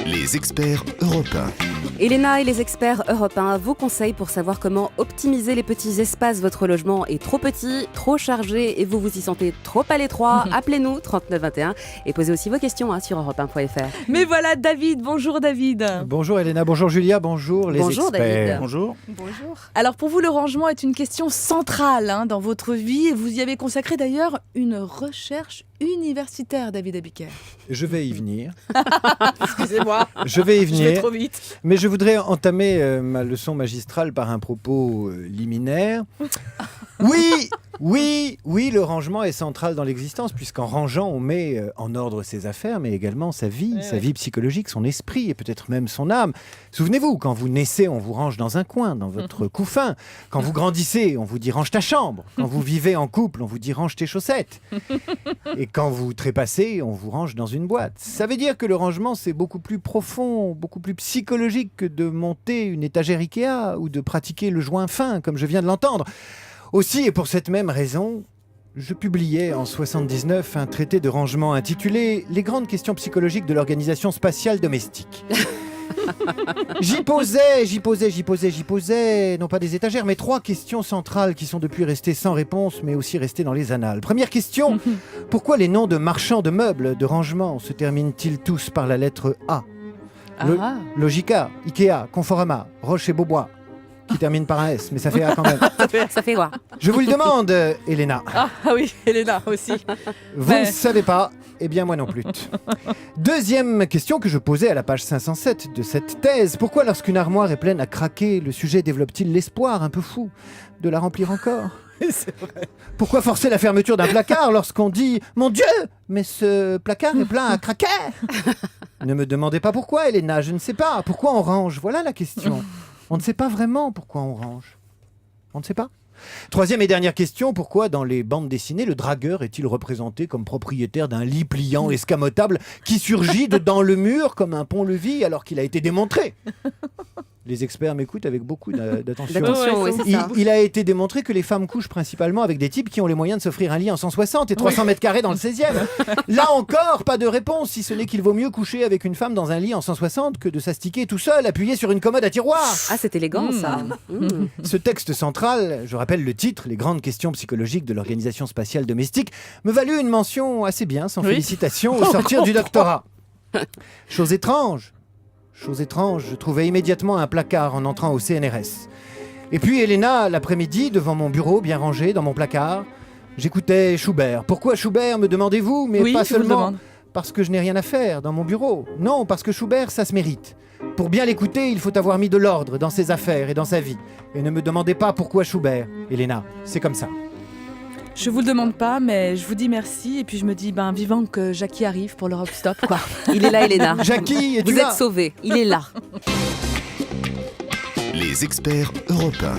Les experts européens. Elena et les experts européens vous conseillent pour savoir comment optimiser les petits espaces. Votre logement est trop petit, trop chargé et vous vous y sentez trop à l'étroit. Appelez-nous 3921 et posez aussi vos questions sur europe1.fr. Mais voilà David, bonjour David. Bonjour Elena, bonjour Julia, bonjour les Bonjour experts. David. Bonjour. Bonjour. Alors pour vous, le rangement est une question centrale dans votre vie et vous y avez consacré d'ailleurs une recherche universitaire, David Abiker. Je vais y venir. Excusez-moi, Je vais y je vais venir. trop vite. Mais je voudrais entamer ma leçon magistrale par un propos liminaire. Oui, le rangement est central dans l'existence, puisqu'en rangeant, on met en ordre ses affaires, mais également sa vie, sa vie psychologique, son esprit et peut-être même son âme. Souvenez-vous, quand vous naissez, on vous range dans un coin, dans votre couffin. Quand vous grandissez, on vous dit range ta chambre. Quand vous vivez en couple, on vous dit range tes chaussettes. Et quand vous trépassez, on vous range dans une boîte. Ça veut dire que le rangement, c'est beaucoup plus profond, beaucoup plus psychologique que de monter une étagère Ikea ou de pratiquer le joint fin, comme je viens de l'entendre. Aussi, et pour cette même raison, je publiais en 1979 un traité de rangement intitulé « Les grandes questions psychologiques de l'organisation spatiale domestique ». J'y posais, non pas des étagères, mais 3 questions centrales qui sont depuis restées sans réponse, mais aussi restées dans les annales. Première question, pourquoi les noms de marchands de meubles de rangement se terminent-ils tous par la lettre A ? Logica, Ikea, Conforama, Roche et Beaubois, qui termine par un S, mais ça fait A quand même. Ça fait quoi? Je vous le demande, Elena. Ah oui, Elena aussi. Vous ne savez pas, eh bien moi non plus. Deuxième question que je posais à la page 507 de cette thèse. Pourquoi lorsqu'une armoire est pleine à craquer, le sujet développe-t-il l'espoir un peu fou de la remplir encore ? C'est vrai. Pourquoi forcer la fermeture d'un placard lorsqu'on dit « Mon Dieu, mais ce placard est plein à craquer !» Ne me demandez pas pourquoi, Elena, je ne sais pas. Pourquoi on range ? Voilà la question. On ne sait pas vraiment pourquoi on range. On ne sait pas. Troisième et dernière question, pourquoi dans les bandes dessinées, le dragueur est-il représenté comme propriétaire d'un lit pliant escamotable qui surgit dans le mur comme un pont-levis alors qu'il a été démontré ? Les experts m'écoutent avec beaucoup d'attention. Il a été démontré que les femmes couchent principalement avec des types qui ont les moyens de s'offrir un lit en 160 et 300 mètres carrés dans le 16e. Là encore, pas de réponse, si ce n'est qu'il vaut mieux coucher avec une femme dans un lit en 160 que de s'astiquer tout seul, appuyé sur une commode à tiroir. Ah, c'est élégant ça. Ce texte central, je rappelle le titre, Les grandes questions psychologiques de l'organisation spatiale domestique, me valut une mention assez bien, sans félicitations, au sortir du doctorat. Chose étrange, je trouvais immédiatement un placard en entrant au CNRS. Et puis Elena, l'après-midi, devant mon bureau bien rangé dans mon placard, j'écoutais Schubert. Pourquoi Schubert, me demandez-vous ? Mais pas seulement parce que je n'ai rien à faire dans mon bureau. Non, parce que Schubert, ça se mérite. Pour bien l'écouter, il faut avoir mis de l'ordre dans ses affaires et dans sa vie. Et ne me demandez pas pourquoi Schubert, Elena, c'est comme ça. Je vous le demande pas, mais je vous dis merci et puis je me dis vivant que Jackie arrive pour l'Europe Stop quoi. Il est là, Elena. Jackie, es-tu Vous là ? êtes sauvés. Il est là. Les experts européens.